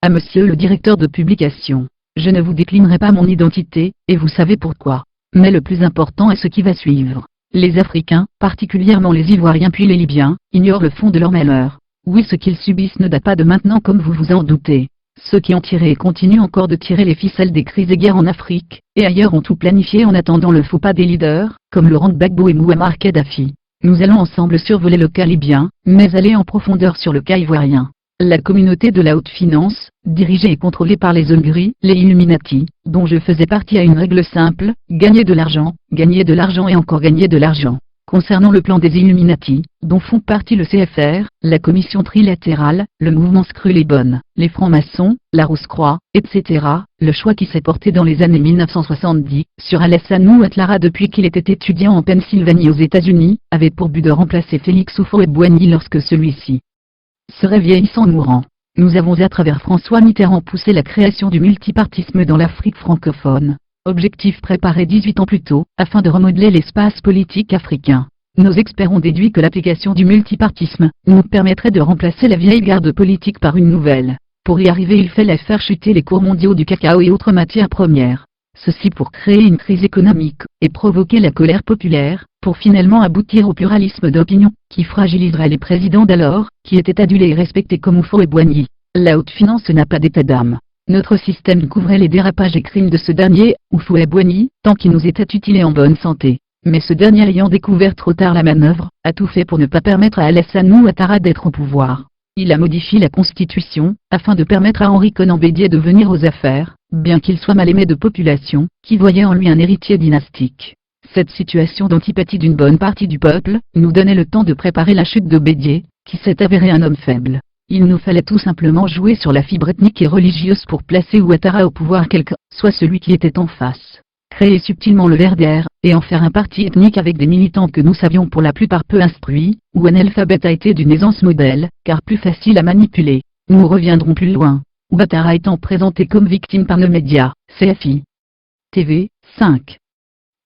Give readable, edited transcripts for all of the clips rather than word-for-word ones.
À monsieur le directeur de publication, je ne vous déclinerai pas mon identité, et vous savez pourquoi. Mais le plus important est ce qui va suivre. Les Africains, particulièrement les Ivoiriens puis les Libyens, ignorent le fond de leur malheur. Oui, ce qu'ils subissent ne date pas de maintenant comme vous vous en doutez. Ceux qui ont tiré et continuent encore de tirer les ficelles des crises et guerres en Afrique, et ailleurs ont tout planifié en attendant le faux pas des leaders, comme Laurent Gbagbo et Mouammar Kadhafi. Nous allons ensemble survoler le cas libyen, mais aller en profondeur sur le cas ivoirien. La communauté de la haute finance, dirigée et contrôlée par les Hongries, les Illuminati, dont je faisais partie, a une règle simple: gagner de l'argent et encore gagner de l'argent. Concernant le plan des Illuminati, dont font partie le CFR, la Commission trilatérale, le mouvement Screw-les-Bonnes, les francs-maçons, la Rose-Croix, etc., le choix qui s'est porté dans les années 1970, sur Alassane Ouattara depuis qu'il était étudiant en Pennsylvanie aux États-Unis, avait pour but de remplacer Félix Houphouët-Boigny lorsque celui-ci serait vieillissant mourant. Nous avons à travers François Mitterrand poussé la création du multipartisme dans l'Afrique francophone. Objectif préparé 18 ans plus tôt, afin de remodeler l'espace politique africain. Nos experts ont déduit que l'application du multipartisme nous permettrait de remplacer la vieille garde politique par une nouvelle. Pour y arriver, il fallait faire chuter les cours mondiaux du cacao et autres matières premières. Ceci pour créer une crise économique et provoquer la colère populaire, pour finalement aboutir au pluralisme d'opinion, qui fragiliserait les présidents d'alors, qui étaient adulés et respectés comme Houphouët-Boigny. La haute finance n'a pas d'état d'âme. Notre système couvrait les dérapages et crimes de ce dernier, Houphouët-Boigny, tant qu'il nous était utile et en bonne santé. Mais ce dernier, ayant découvert trop tard la manœuvre, a tout fait pour ne pas permettre à Alassane Ouattara d'être au pouvoir. Il a modifié la Constitution, afin de permettre à Henri Konan Bédié de venir aux affaires, bien qu'il soit mal aimé de population, qui voyait en lui un héritier dynastique. Cette situation d'antipathie d'une bonne partie du peuple, nous donnait le temps de préparer la chute de Bédié, qui s'est avéré un homme faible. Il nous fallait tout simplement jouer sur la fibre ethnique et religieuse pour placer Ouattara au pouvoir, quel que soit celui qui était en face. Créer subtilement le VRDR, et en faire un parti ethnique avec des militants que nous savions pour la plupart peu instruits, ou analphabètes, a été d'une aisance modèle, car plus facile à manipuler. Nous reviendrons plus loin. Ouattara étant présenté comme victime par nos médias, CFI, TV, 5.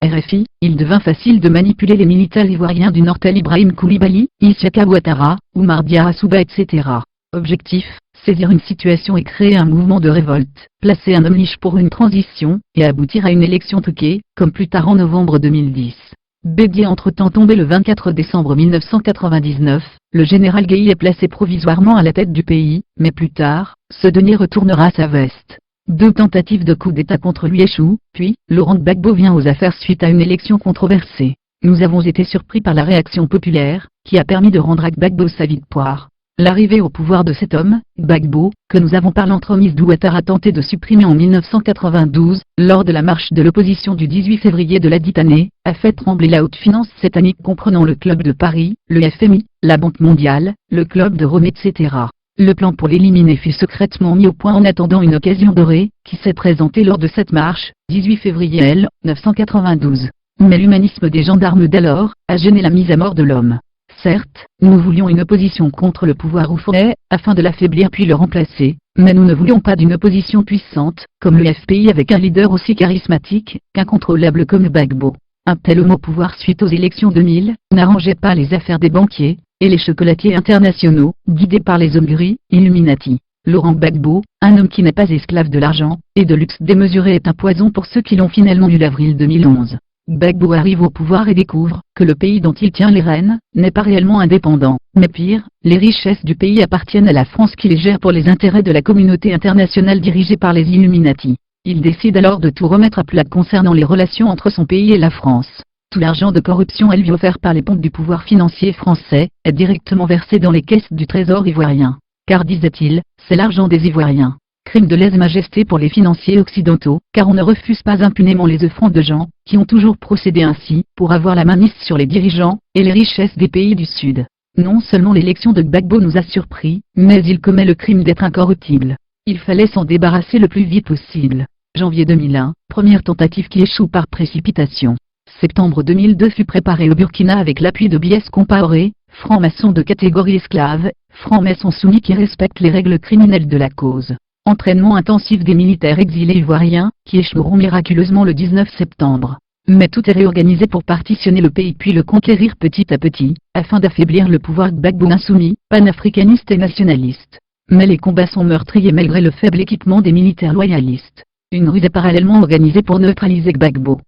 RFI, il devint facile de manipuler les militaires ivoiriens du Nord tel Ibrahim Koulibaly, Issaka Ouattara, Oumar Diarra-Souba, etc. Objectif, saisir une situation et créer un mouvement de révolte, placer un homme liche pour une transition, et aboutir à une élection truquée, comme plus tard en novembre 2010. Bédié entre-temps tombé le 24 décembre 1999, le général Gueye est placé provisoirement à la tête du pays, mais plus tard, ce dernier retournera sa veste. 2 tentatives de coup d'État contre lui échouent, puis, Laurent Gbagbo vient aux affaires suite à une élection controversée. Nous avons été surpris par la réaction populaire, qui a permis de rendre à Gbagbo sa victoire. L'arrivée au pouvoir de cet homme, Gbagbo, que nous avons par l'entremise d'Ouattara tenté de supprimer en 1992, lors de la marche de l'opposition du 18 février de la dite année, a fait trembler la haute finance satanique comprenant le Club de Paris, le FMI, la Banque mondiale, le Club de Rome, etc. Le plan pour l'éliminer fut secrètement mis au point en attendant une occasion dorée, qui s'est présentée lors de cette marche, 18 février 1992. Mais l'humanisme des gendarmes d'alors, a gêné la mise à mort de l'homme. Certes, nous voulions une opposition contre le pouvoir Houphouët, afin de l'affaiblir puis le remplacer, mais nous ne voulions pas d'une opposition puissante, comme le FPI avec un leader aussi charismatique, qu'incontrôlable comme Gbagbo. Un tel homme au pouvoir suite aux élections 2000, n'arrangeait pas les affaires des banquiers, et les chocolatiers internationaux, guidés par les Hongries, Illuminati. Laurent Gbagbo, un homme qui n'est pas esclave de l'argent, et de luxe démesuré, est un poison pour ceux qui l'ont finalement eu l'avril 2011. Gbagbo arrive au pouvoir et découvre que le pays dont il tient les rênes n'est pas réellement indépendant, mais pire, les richesses du pays appartiennent à la France qui les gère pour les intérêts de la communauté internationale dirigée par les Illuminati. Il décide alors de tout remettre à plat concernant les relations entre son pays et la France. Tout l'argent de corruption élevé offert par les pompes du pouvoir financier français est directement versé dans les caisses du trésor ivoirien. Car disait-il, c'est l'argent des Ivoiriens. Crime de lèse-majesté pour les financiers occidentaux, car on ne refuse pas impunément les offrandes de gens, qui ont toujours procédé ainsi, pour avoir la main mise sur les dirigeants, et les richesses des pays du Sud. Non seulement l'élection de Gbagbo nous a surpris, mais il commet le crime d'être incorruptible. Il fallait s'en débarrasser le plus vite possible. Janvier 2001, première tentative qui échoue par précipitation. Septembre 2002 fut préparé au Burkina avec l'appui de Blaise Compaoré, franc-maçon de catégorie esclave, franc-maçon soumis qui respecte les règles criminelles de la cause. Entraînement intensif des militaires exilés ivoiriens, qui échoueront miraculeusement le 19 septembre. Mais tout est réorganisé pour partitionner le pays puis le conquérir petit à petit, afin d'affaiblir le pouvoir Gbagbo insoumis, panafricaniste et nationaliste. Mais les combats sont meurtriers malgré le faible équipement des militaires loyalistes. Une ruse est parallèlement organisée pour neutraliser Gbagbo.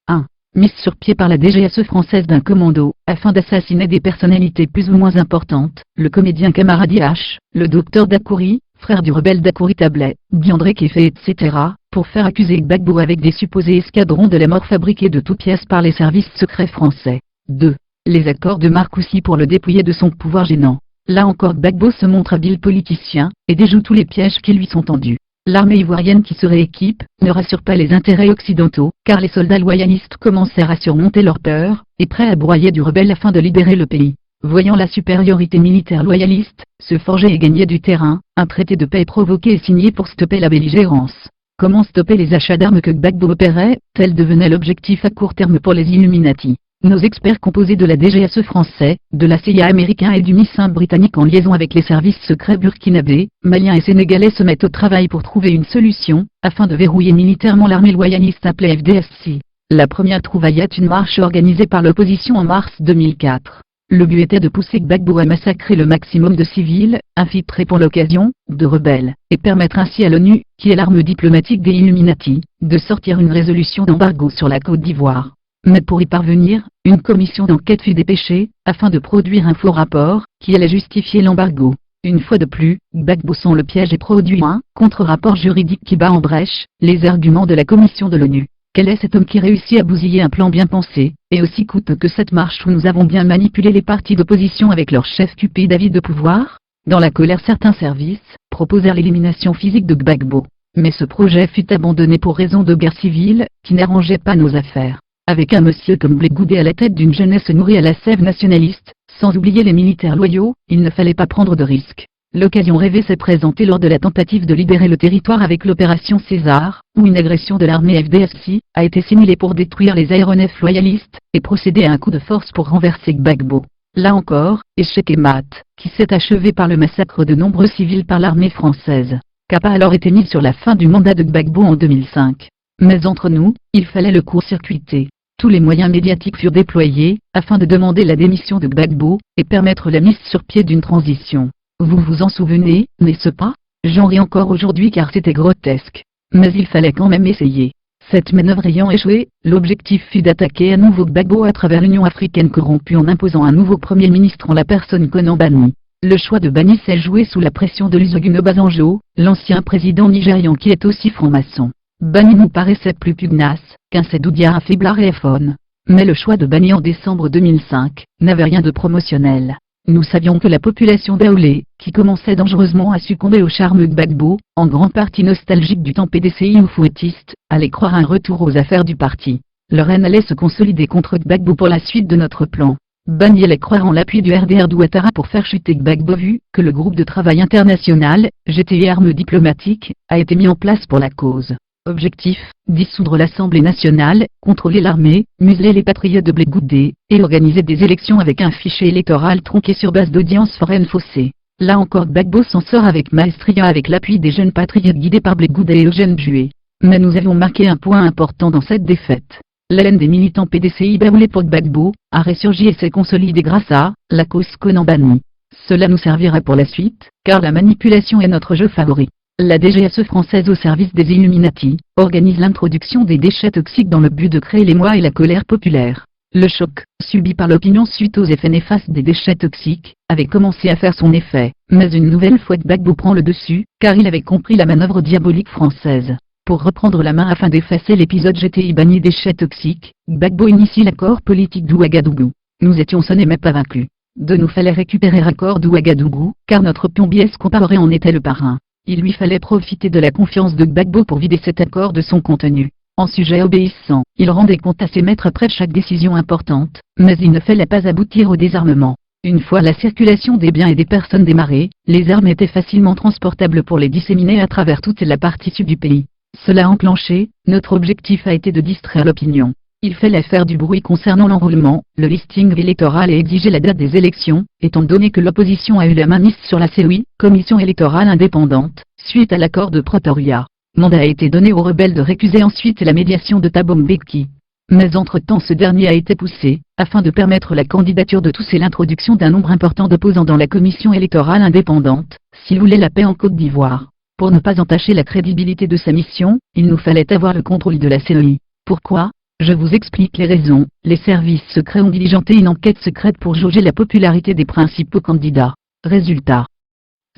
1. Mise sur pied par la DGSE française d'un commando, afin d'assassiner des personnalités plus ou moins importantes, le comédien Camaradi H, le docteur Dakouri, frère du rebelle Dakouri Tablet, Diandré Kefé etc., pour faire accuser Gbagbo avec des supposés escadrons de la mort fabriqués de toutes pièces par les services secrets français. 2. Les accords de Marcoussis pour le dépouiller de son pouvoir gênant. Là encore Gbagbo se montre habile politicien, et déjoue tous les pièges qui lui sont tendus. L'armée ivoirienne qui se rééquipe, ne rassure pas les intérêts occidentaux, car les soldats loyalistes commencèrent à surmonter leur peur, et prêts à broyer du rebelle afin de libérer le pays. Voyant la supériorité militaire loyaliste, se forger et gagner du terrain, un traité de paix est provoqué et signé pour stopper la belligérance. Comment stopper les achats d'armes que Gbagbo opérait, tel devenait l'objectif à court terme pour les Illuminati. Nos experts composés de la DGSE français, de la CIA américain et du MI5 britannique en liaison avec les services secrets burkinabés, maliens et sénégalais se mettent au travail pour trouver une solution, afin de verrouiller militairement l'armée loyaliste appelée FDSC. La première trouvaille est une marche organisée par l'opposition en mars 2004. Le but était de pousser Gbagbo à massacrer le maximum de civils, infiltrés pour l'occasion, de rebelles, et permettre ainsi à l'ONU, qui est l'arme diplomatique des Illuminati, de sortir une résolution d'embargo sur la Côte d'Ivoire. Mais pour y parvenir, une commission d'enquête fut dépêchée, afin de produire un faux rapport, qui allait justifier l'embargo. Une fois de plus, Gbagbo sent le piège et produit un contre-rapport juridique qui bat en brèche les arguments de la commission de l'ONU. Quel est cet homme qui réussit à bousiller un plan bien pensé, et aussi coûteux que cette marche où nous avons bien manipulé les partis d'opposition avec leur chef Cupid de pouvoir? Dans la colère, certains services proposèrent l'élimination physique de Gbagbo. Mais ce projet fut abandonné pour raison de guerre civile, qui n'arrangeait pas nos affaires. Avec un monsieur comme Blé Goudé à la tête d'une jeunesse nourrie à la sève nationaliste, sans oublier les militaires loyaux, il ne fallait pas prendre de risques. L'occasion rêvée s'est présentée lors de la tentative de libérer le territoire avec l'opération César, où une agression de l'armée FDSC a été simulée pour détruire les aéronefs loyalistes, et procéder à un coup de force pour renverser Gbagbo. Là encore, échec et mat, qui s'est achevé par le massacre de nombreux civils par l'armée française. Cap a alors été mis sur la fin du mandat de Gbagbo en 2005. Mais entre nous, il fallait le court-circuiter. Tous les moyens médiatiques furent déployés, afin de demander la démission de Gbagbo, et permettre la mise sur pied d'une transition. Vous vous en souvenez, n'est-ce pas? J'en ris encore aujourd'hui car c'était grotesque. Mais il fallait quand même essayer. Cette manœuvre ayant échoué, l'objectif fut d'attaquer à nouveau Gbagbo à travers l'Union africaine corrompue en imposant un nouveau Premier ministre en la personne Konan Banny. Le choix de Banny s'est joué sous la pression de Olusegun Obasanjo, l'ancien président nigérian qui est aussi franc-maçon. Banny nous paraissait plus pugnace qu'un Sédoudia affaiblard et Fon. Mais le choix de Banny en décembre 2005 n'avait rien de promotionnel. Nous savions que la population daolé, qui commençait dangereusement à succomber au charme Gbagbo, en grande partie nostalgique du temps PDCI ou fouettiste, allait croire un retour aux affaires du parti. Leur haine allait se consolider contre Gbagbo pour la suite de notre plan. Banny allait croire en l'appui du RDR d'Ouattara pour faire chuter Gbagbo vu que le groupe de travail international, GTI Armes diplomatiques, a été mis en place pour la cause. Objectif, dissoudre l'Assemblée nationale, contrôler l'armée, museler les patriotes de Blé Goudé, et organiser des élections avec un fichier électoral tronqué sur base d'audiences foraines faussées. Là encore Gbagbo s'en sort avec maestria avec l'appui des jeunes patriotes guidés par Blé Goudé et Eugène Bué. Mais nous avions marqué un point important dans cette défaite. L'haleine des militants PDCI baoulés pour Gbagbo a ressurgi et s'est consolidée grâce à la cause Konan Banny. Cela nous servira pour la suite, car la manipulation est notre jeu favori. La DGSE française au service des Illuminati organise l'introduction des déchets toxiques dans le but de créer l'émoi et la colère populaire. Le choc, subi par l'opinion suite aux effets néfastes des déchets toxiques, avait commencé à faire son effet, mais une nouvelle fois Gbagbo prend le dessus, car il avait compris la manœuvre diabolique française. Pour reprendre la main afin d'effacer l'épisode GTI banni déchets toxiques, Gbagbo initie l'accord politique d'Ouagadougou. Nous étions sonnés mais pas vaincus. De nous fallait récupérer l'accord d'Ouagadougou, car notre Piombiès comparé en était le parrain. Il lui fallait profiter de la confiance de Gbagbo pour vider cet accord de son contenu. En sujet obéissant, il rendait compte à ses maîtres après chaque décision importante, mais il ne fallait pas aboutir au désarmement. Une fois la circulation des biens et des personnes démarrée, les armes étaient facilement transportables pour les disséminer à travers toute la partie sud du pays. Cela enclenché, notre objectif a été de distraire l'opinion. Il fallait faire du bruit concernant l'enrôlement, le listing électoral et exiger la date des élections, étant donné que l'opposition a eu la main mise sur la CEI, commission électorale indépendante, suite à l'accord de Pretoria. Mandat a été donné aux rebelles de récuser ensuite la médiation de Thabo Mbeki. mais entre-temps ce dernier a été poussé, afin de permettre la candidature de tous et l'introduction d'un nombre important d'opposants dans la commission électorale indépendante, s'il voulait la paix en Côte d'Ivoire. Pour ne pas entacher la crédibilité de sa mission, il nous fallait avoir le contrôle de la CEI. Pourquoi? Je vous explique les raisons. Les services secrets ont diligenté une enquête secrète pour jauger la popularité des principaux candidats. Résultat: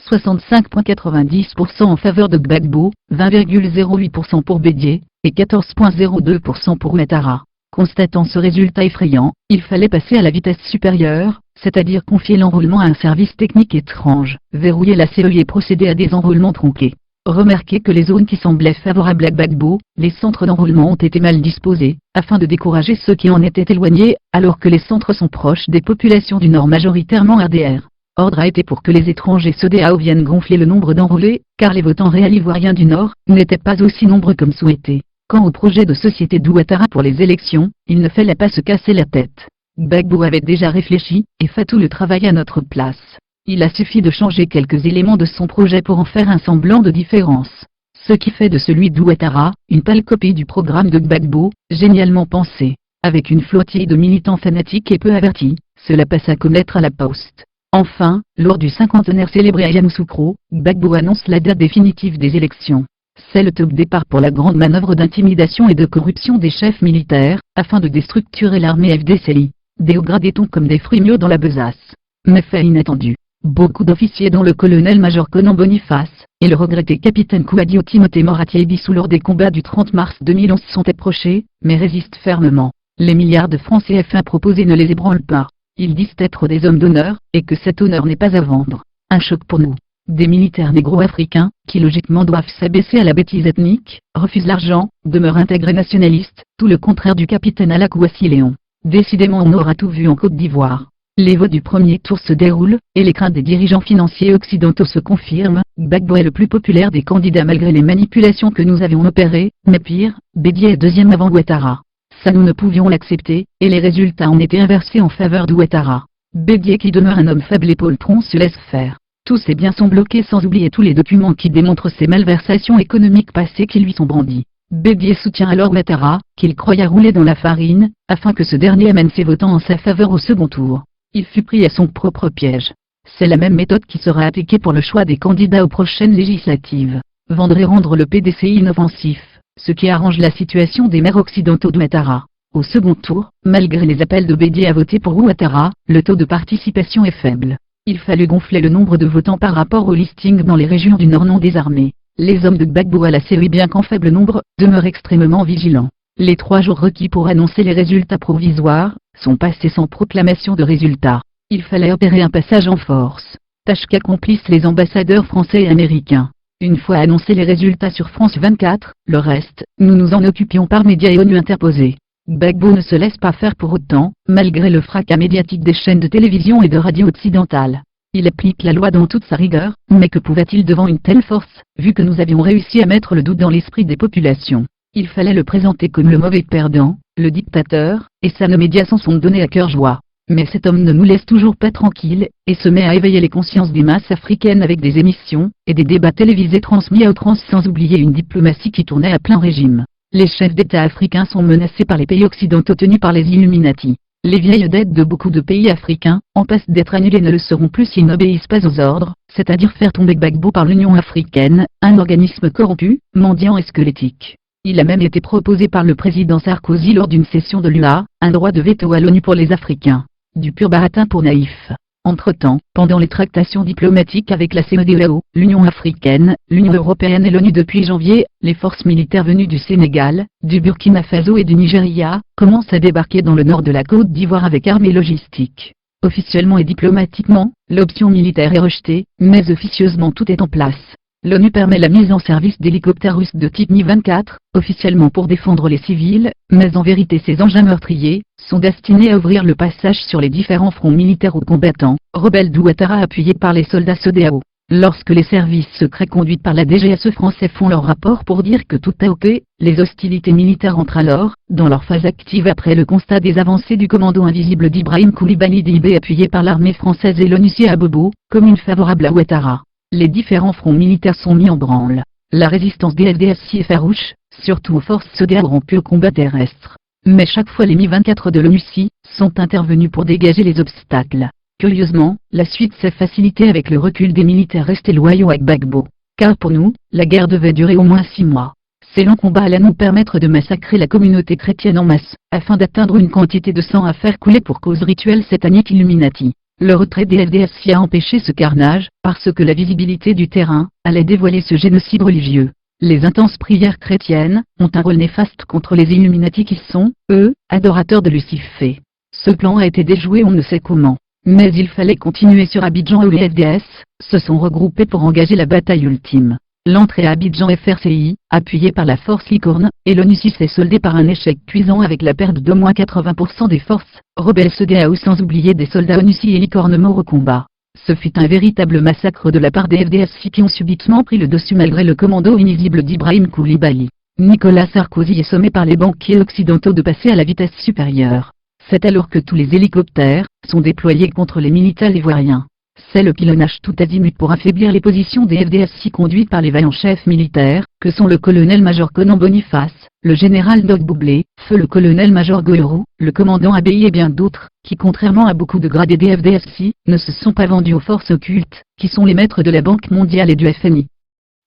65,90% en faveur de Gbagbo, 20,08% pour Bédié, et 14,02% pour Ouattara. Constatant ce résultat effrayant, il fallait passer à la vitesse supérieure, c'est-à-dire confier l'enrôlement à un service technique étrange, verrouiller la CEI et procéder à des enrôlements tronqués. Remarquez que les zones qui semblaient favorables à Gbagbo, les centres d'enrôlement ont été mal disposés, afin de décourager ceux qui en étaient éloignés, alors que les centres sont proches des populations du Nord majoritairement RDR. Ordre a été pour que les étrangers CEDEAO viennent gonfler le nombre d'enrôlés, car les votants réels ivoiriens du Nord n'étaient pas aussi nombreux comme souhaité. Quant au projet de société d'Ouattara pour les élections, il ne fallait pas se casser la tête. Gbagbo avait déjà réfléchi, et fait tout le travail à notre place. Il a suffi de changer quelques éléments de son projet pour en faire un semblant de différence. Ce qui fait de celui d'Ouattara, une pâle copie du programme de Gbagbo, génialement pensé. Avec une flottille de militants fanatiques et peu avertis, cela passa comme lettre à la poste. Enfin, lors du cinquantenaire célébré à Yamoussoukro, Gbagbo annonce la date définitive des élections. C'est le top départ pour la grande manœuvre d'intimidation et de corruption des chefs militaires, afin de déstructurer l'armée FDCI. Des hauts gradés tombent comme des fruits mûrs dans la besace. Mais fait inattendu. Beaucoup d'officiers dont le colonel-major Conan Boniface, et le regretté capitaine Kouadio Timothée Moratier Bissou lors des combats du 30 mars 2011 sont approchés, mais résistent fermement. Les milliards de francs CFA proposés ne les ébranlent pas. Ils disent être des hommes d'honneur, et que cet honneur n'est pas à vendre. Un choc pour nous. Des militaires négro-africains, qui logiquement doivent s'abaisser à la bêtise ethnique, refusent l'argent, demeurent intégrés nationalistes, tout le contraire du capitaine Alakouassi Léon. Décidément on aura tout vu en Côte d'Ivoire. Les votes du premier tour se déroulent, et les craintes des dirigeants financiers occidentaux se confirment. Gbagbo est le plus populaire des candidats malgré les manipulations que nous avions opérées, mais pire, Bédié est deuxième avant Ouattara. Ça nous ne pouvions l'accepter, et les résultats ont été inversés en faveur d'Ouattara. Bédié qui demeure un homme faible et poltron se laisse faire. Tous ses biens sont bloqués sans oublier tous les documents qui démontrent ses malversations économiques passées qui lui sont brandis. Bédié soutient alors Ouattara, qu'il croyait rouler dans la farine, afin que ce dernier amène ses votants en sa faveur au second tour. Il fut pris à son propre piège. C'est la même méthode qui sera appliquée pour le choix des candidats aux prochaines législatives. Vendre et rendre le PDCI inoffensif, ce qui arrange la situation des maires occidentaux d'Ouattara. Au second tour, malgré les appels de Bédié à voter pour Ouattara, le taux de participation est faible. Il fallut gonfler le nombre de votants par rapport au listing dans les régions du Nord non désarmées. Les hommes de Gbagbo à la CEI, bien qu'en faible nombre, demeurent extrêmement vigilants. Les 3 jours requis pour annoncer les résultats provisoires sont passés sans proclamation de résultats. Il fallait opérer un passage en force, tâche qu'accomplissent les ambassadeurs français et américains. Une fois annoncés les résultats sur France 24, le reste, nous nous en occupions par médias et ONU interposés. Gbagbo ne se laisse pas faire pour autant, malgré le fracas médiatique des chaînes de télévision et de radio occidentales. Il applique la loi dans toute sa rigueur, mais que pouvait-il devant une telle force, vu que nous avions réussi à mettre le doute dans l'esprit des populations? Il fallait le présenter comme le mauvais perdant, le dictateur, et ça nos médias s'en sont donnés à cœur joie. Mais cet homme ne nous laisse toujours pas tranquilles, et se met à éveiller les consciences des masses africaines avec des émissions, et des débats télévisés transmis à outrance sans oublier une diplomatie qui tournait à plein régime. Les chefs d'État africains sont menacés par les pays occidentaux tenus par les Illuminati. Les vieilles dettes de beaucoup de pays africains, en passe d'être annulées, ne le seront plus s'ils n'obéissent pas aux ordres, c'est-à-dire faire tomber Gbagbo par l'Union africaine, un organisme corrompu, mendiant et squelettique. Il a même été proposé par le président Sarkozy lors d'une session de l'UA, un droit de veto à l'ONU pour les Africains. Du pur baratin pour naïfs. Entre-temps, pendant les tractations diplomatiques avec la CEDEAO, l'Union africaine, l'Union européenne et l'ONU depuis janvier, les forces militaires venues du Sénégal, du Burkina Faso et du Nigeria, commencent à débarquer dans le nord de la Côte d'Ivoire avec armes et logistique. Officiellement et diplomatiquement, l'option militaire est rejetée, mais officieusement tout est en place. L'ONU permet la mise en service d'hélicoptères russes de type Mi-24, officiellement pour défendre les civils, mais en vérité ces engins meurtriers sont destinés à ouvrir le passage sur les différents fronts militaires aux combattants, rebelles d'Ouattara appuyés par les soldats CEDEAO. Lorsque les services secrets conduits par la DGSE français font leur rapport pour dire que tout est OK, les hostilités militaires entrent alors dans leur phase active après le constat des avancées du commando invisible d'Ibrahim Koulibaly Dibé appuyé par l'armée française et l'ONUCI à Bobo, commune favorable à Ouattara. Les différents fronts militaires sont mis en branle. La résistance des FDSI est farouche, surtout aux forces CEDEAO rompues au combat terrestre. Mais chaque fois les Mi-24 de l'ONUCI sont intervenus pour dégager les obstacles. Curieusement, la suite s'est facilitée avec le recul des militaires restés loyaux à Gbagbo. Car pour nous, la guerre devait durer au moins 6 mois. Ces longs combats allaient nous permettre de massacrer la communauté chrétienne en masse, afin d'atteindre une quantité de sang à faire couler pour cause rituelle satanique Illuminati. Le retrait des FDSI a empêché ce carnage, parce que la visibilité du terrain allait dévoiler ce génocide religieux. Les intenses prières chrétiennes ont un rôle néfaste contre les Illuminati qui sont, eux, adorateurs de Lucifer. Ce plan a été déjoué on ne sait comment. Mais il fallait continuer sur Abidjan où les FDS se sont regroupés pour engager la bataille ultime. L'entrée à Abidjan FRCI, appuyée par la force Licorne, et l'ONUCI s'est soldée par un échec cuisant avec la perte d'au moins 80% des forces rebelles CEDEAO sans oublier des soldats ONUCI et Licorne morts au combat. Ce fut un véritable massacre de la part des FDSI qui ont subitement pris le dessus malgré le commando invisible d'Ibrahim Koulibaly. Nicolas Sarkozy est sommé par les banquiers occidentaux de passer à la vitesse supérieure. C'est alors que tous les hélicoptères sont déployés contre les militaires ivoiriens. C'est le pilonnage tout azimut pour affaiblir les positions des FDSI conduites par les vaillants chefs militaires, que sont le colonel-major Conan Boniface, le général Doc Boublé, feu le colonel-major Goyerou, le commandant Abbaye et bien d'autres, qui contrairement à beaucoup de gradés des FDSI, ne se sont pas vendus aux forces occultes, qui sont les maîtres de la Banque mondiale et du FMI.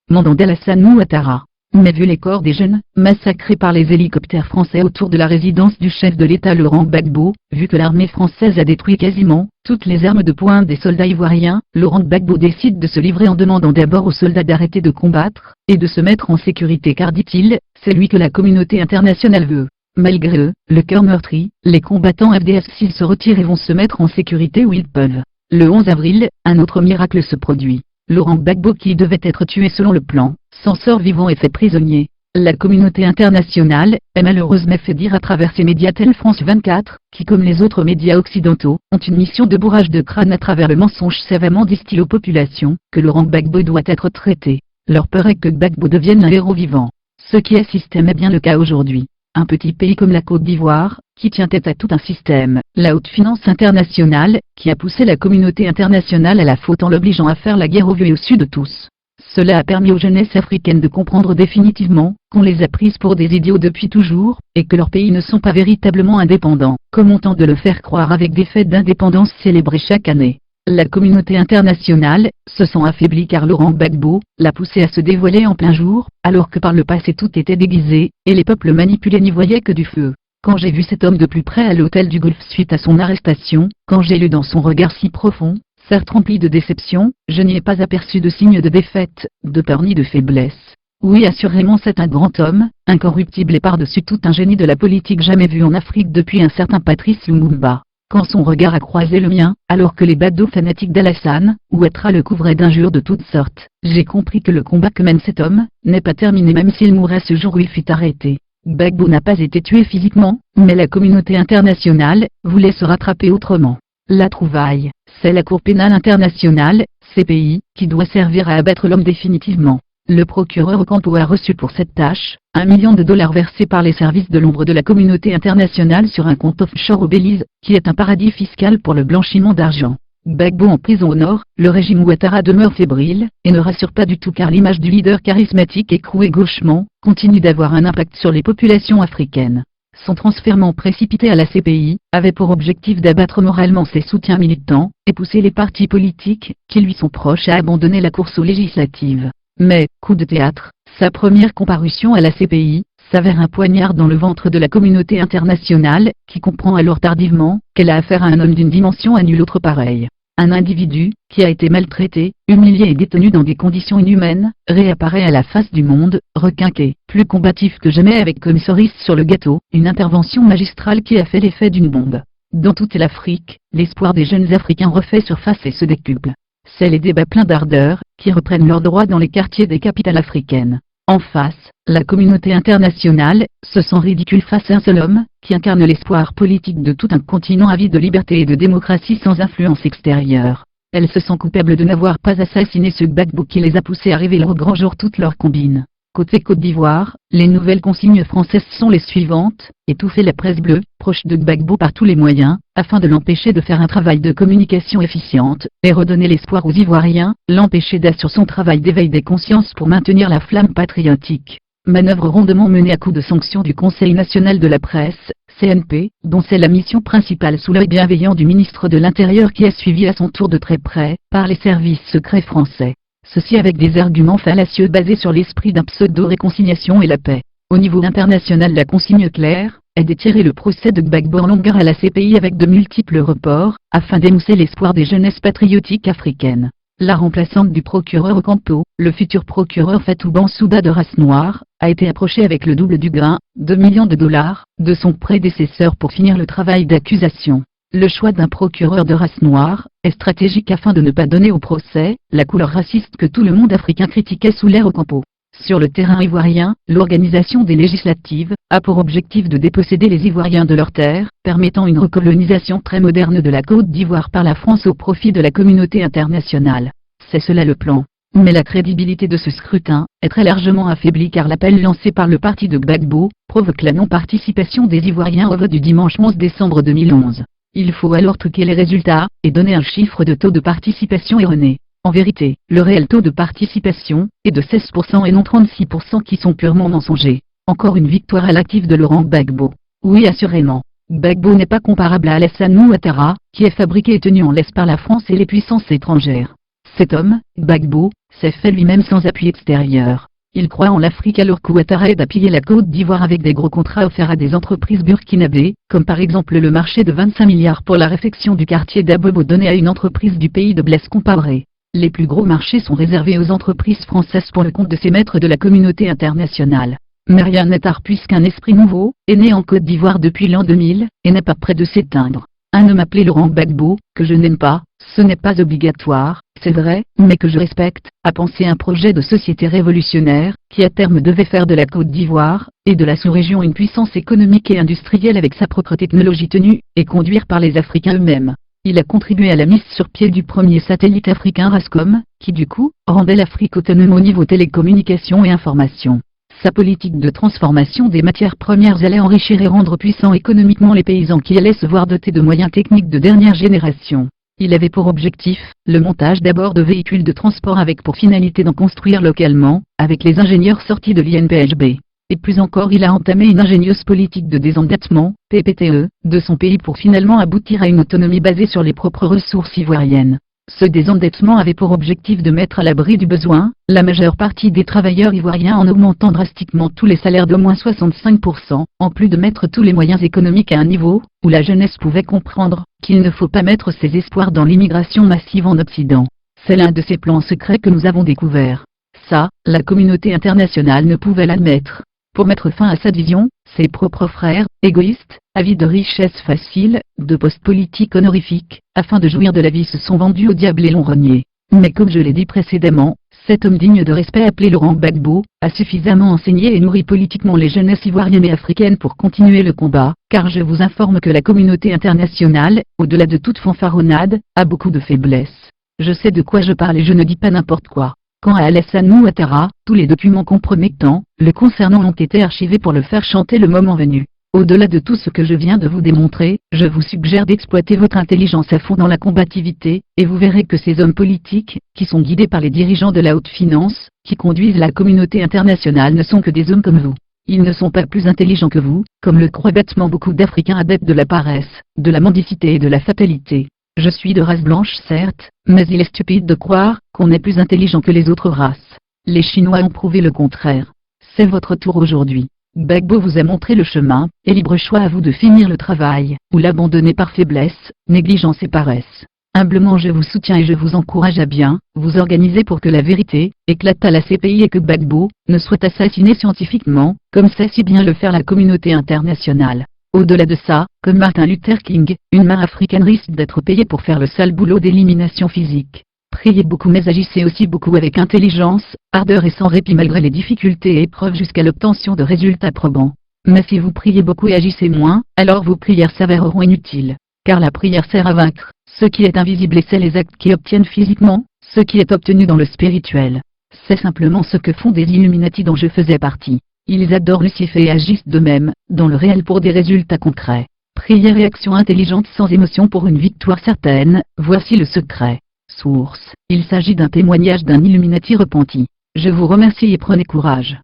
Mandanda Alassane Ouattara. Mais vu les corps des jeunes, massacrés par les hélicoptères français autour de la résidence du chef de l'État Laurent Gbagbo, vu que l'armée française a détruit quasiment toutes les armes de pointe des soldats ivoiriens, Laurent Gbagbo décide de se livrer en demandant d'abord aux soldats d'arrêter de combattre, et de se mettre en sécurité car dit-il, c'est lui que la communauté internationale veut. Malgré eux, le cœur meurtri, les combattants FDSI se retirent et vont se mettre en sécurité où ils peuvent. Le 11 avril, un autre miracle se produit. Laurent Gbagbo qui devait être tué selon le plan, s'en sort vivant et fait prisonnier. La communauté internationale est malheureusement fait dire à travers ses médias tels France 24, qui comme les autres médias occidentaux, ont une mission de bourrage de crâne à travers le mensonge savamment distillé aux populations, que Laurent Gbagbo doit être traité. Leur peur est que Gbagbo devienne un héros vivant. Ce qui est système est bien le cas aujourd'hui. Un petit pays comme la Côte d'Ivoire, qui tient tête à tout un système, la haute finance internationale, qui a poussé la communauté internationale à la faute en l'obligeant à faire la guerre aux vieux et au sud de tous. Cela a permis aux jeunesses africaines de comprendre définitivement qu'on les a prises pour des idiots depuis toujours, et que leurs pays ne sont pas véritablement indépendants, comme on tente de le faire croire avec des fêtes d'indépendance célébrées chaque année. La communauté internationale se sent affaiblie car Laurent Gbagbo l'a poussé à se dévoiler en plein jour, alors que par le passé tout était déguisé, et les peuples manipulés n'y voyaient que du feu. Quand j'ai vu cet homme de plus près à l'hôtel du Golfe suite à son arrestation, quand j'ai lu dans son regard si profond, certes rempli de déception, je n'y ai pas aperçu de signe de défaite, de peur ni de faiblesse. Oui, assurément c'est un grand homme, incorruptible et par-dessus tout un génie de la politique jamais vu en Afrique depuis un certain Patrice Lumumba. Quand son regard a croisé le mien, alors que les badauds fanatiques d'Alassane Ouattara le couvraient d'injures de toutes sortes, j'ai compris que le combat que mène cet homme n'est pas terminé même s'il mourait ce jour où il fut arrêté. Gbagbo n'a pas été tué physiquement, mais la communauté internationale voulait se rattraper autrement. La trouvaille, c'est la Cour pénale internationale, CPI, qui doit servir à abattre l'homme définitivement. Le procureur Ocampo a reçu pour cette tâche, $1 million versés par les services de l'ombre de la communauté internationale sur un compte offshore au Belize, qui est un paradis fiscal pour le blanchiment d'argent. Gbagbo en prison au nord, le régime Ouattara demeure fébrile, et ne rassure pas du tout car l'image du leader charismatique écroué gauchement, continue d'avoir un impact sur les populations africaines. Son transfèrement précipité à la CPI avait pour objectif d'abattre moralement ses soutiens militants, et pousser les partis politiques, qui lui sont proches à abandonner la course aux législatives. Mais, coup de théâtre, sa première comparution à la CPI s'avère un poignard dans le ventre de la communauté internationale, qui comprend alors tardivement qu'elle a affaire à un homme d'une dimension à nulle autre pareille. Un individu, qui a été maltraité, humilié et détenu dans des conditions inhumaines, réapparaît à la face du monde, requinqué, plus combatif que jamais avec comme cerise sur le gâteau, une intervention magistrale qui a fait l'effet d'une bombe. Dans toute l'Afrique, l'espoir des jeunes Africains refait surface et se décuple. C'est les débats pleins d'ardeur, qui reprennent leurs droits dans les quartiers des capitales africaines. En face, la communauté internationale se sent ridicule face à un seul homme, qui incarne l'espoir politique de tout un continent avide de liberté et de démocratie sans influence extérieure. Elle se sent coupable de n'avoir pas assassiné ce Gbagbo qui les a poussés à révéler au grand jour toutes leurs combines. Côté Côte d'Ivoire, les nouvelles consignes françaises sont les suivantes: étouffer la presse bleue, proche de Gbagbo par tous les moyens, afin de l'empêcher de faire un travail de communication efficiente, et redonner l'espoir aux Ivoiriens, l'empêcher d'assurer son travail d'éveil des consciences pour maintenir la flamme patriotique. Manœuvre rondement menée à coup de sanctions du Conseil national de la presse, CNP, dont c'est la mission principale sous l'œil bienveillant du ministre de l'Intérieur qui est suivi à son tour de très près par les services secrets français. Ceci avec des arguments fallacieux basés sur l'esprit d'un pseudo-réconciliation et la paix. Au niveau international, la consigne claire est d'étirer le procès de Gbagbo en longueur à la CPI avec de multiples reports, afin d'émousser l'espoir des jeunesses patriotiques africaines. La remplaçante du procureur Ocampo, le futur procureur Fatou Bensouda de race noire, a été approchée avec le double du grain, 2 millions de dollars, de son prédécesseur pour finir le travail d'accusation. Le choix d'un procureur de race noire est stratégique afin de ne pas donner au procès la couleur raciste que tout le monde africain critiquait sous l'ère Ocampo. Sur le terrain ivoirien, l'organisation des législatives a pour objectif de déposséder les Ivoiriens de leurs terres, permettant une recolonisation très moderne de la Côte d'Ivoire par la France au profit de la communauté internationale. C'est cela le plan. Mais la crédibilité de ce scrutin est très largement affaiblie car l'appel lancé par le parti de Gbagbo provoque la non-participation des Ivoiriens au vote du dimanche 11 décembre 2011. Il faut alors truquer les résultats et donner un chiffre de taux de participation erroné. En vérité, le réel taux de participation est de 16% et non 36% qui sont purement mensongers. Encore une victoire à l'actif de Laurent Gbagbo. Oui, assurément. Gbagbo n'est pas comparable à Alassane Ouattara, qui est fabriqué et tenu en laisse par la France et les puissances étrangères. Cet homme, Gbagbo, s'est fait lui-même sans appui extérieur. Il croit en l'Afrique alors qu'Ouattara aide à piller la Côte d'Ivoire avec des gros contrats offerts à des entreprises burkinabées, comme par exemple le marché de 25 milliards pour la réfection du quartier d'Abobo donné à une entreprise du pays de Blaise Compaoré. Les plus gros marchés sont réservés aux entreprises françaises pour le compte de ces maîtres de la communauté internationale. Mais rien n'est tard puisqu'un esprit nouveau est né en Côte d'Ivoire depuis l'an 2000 et n'est pas près de s'éteindre. Un homme appelé Laurent Gbagbo, que je n'aime pas, ce n'est pas obligatoire, c'est vrai, mais que je respecte, a pensé un projet de société révolutionnaire qui à terme devait faire de la Côte d'Ivoire et de la sous-région une puissance économique et industrielle avec sa propre technologie tenue et conduire par les Africains eux-mêmes. Il a contribué à la mise sur pied du premier satellite africain Rascom, qui du coup, rendait l'Afrique autonome au niveau télécommunications et information. Sa politique de transformation des matières premières allait enrichir et rendre puissants économiquement les paysans qui allaient se voir dotés de moyens techniques de dernière génération. Il avait pour objectif, le montage d'abord de véhicules de transport avec pour finalité d'en construire localement, avec les ingénieurs sortis de l'INPHB. Et plus encore il a entamé une ingénieuse politique de désendettement, PPTE, de son pays pour finalement aboutir à une autonomie basée sur les propres ressources ivoiriennes. Ce désendettement avait pour objectif de mettre à l'abri du besoin la majeure partie des travailleurs ivoiriens en augmentant drastiquement tous les salaires d'au moins 65%, en plus de mettre tous les moyens économiques à un niveau où la jeunesse pouvait comprendre qu'il ne faut pas mettre ses espoirs dans l'immigration massive en Occident. C'est l'un de ces plans secrets que nous avons découvert. Ça, la communauté internationale ne pouvait l'admettre. Pour mettre fin à cette vision, ses propres frères, égoïstes, avides de richesses faciles, de postes politiques honorifiques, afin de jouir de la vie se sont vendus au diable et l'ont renié. Mais comme je l'ai dit précédemment, cet homme digne de respect appelé Laurent Gbagbo, a suffisamment enseigné et nourri politiquement les jeunesses ivoiriennes et africaines pour continuer le combat, car je vous informe que la communauté internationale, au-delà de toute fanfaronnade, a beaucoup de faiblesses. Je sais de quoi je parle et je ne dis pas n'importe quoi. Quant à Alassane Ouattara, tous les documents compromettants le concernant ont été archivés pour le faire chanter le moment venu. Au-delà de tout ce que je viens de vous démontrer, je vous suggère d'exploiter votre intelligence à fond dans la combativité, et vous verrez que ces hommes politiques, qui sont guidés par les dirigeants de la haute finance, qui conduisent la communauté internationale ne sont que des hommes comme vous. Ils ne sont pas plus intelligents que vous, comme le croient bêtement beaucoup d'Africains adeptes de la paresse, de la mendicité et de la fatalité. Je suis de race blanche certes, mais il est stupide de croire qu'on est plus intelligent que les autres races. Les Chinois ont prouvé le contraire. C'est votre tour aujourd'hui. Gbagbo vous a montré le chemin, et libre choix à vous de finir le travail, ou l'abandonner par faiblesse, négligence et paresse. Humblement je vous soutiens et je vous encourage à bien vous organiser pour que la vérité éclate à la CPI et que Gbagbo ne soit assassiné scientifiquement, comme sait si bien le faire la communauté internationale. Au-delà de ça, comme Martin Luther King, une main africaine risque d'être payée pour faire le sale boulot d'élimination physique. Priez beaucoup mais agissez aussi beaucoup avec intelligence, ardeur et sans répit malgré les difficultés et épreuves jusqu'à l'obtention de résultats probants. Mais si vous priez beaucoup et agissez moins, alors vos prières s'avéreront inutiles. Car la prière sert à vaincre ce qui est invisible et c'est les actes qui obtiennent physiquement ce qui est obtenu dans le spirituel. C'est simplement ce que font des Illuminati dont je faisais partie. Ils adorent Lucifer et agissent de même, dans le réel pour des résultats concrets. Prière et action intelligente sans émotion pour une victoire certaine, voici le secret. Source, il s'agit d'un témoignage d'un Illuminati repenti. Je vous remercie et prenez courage.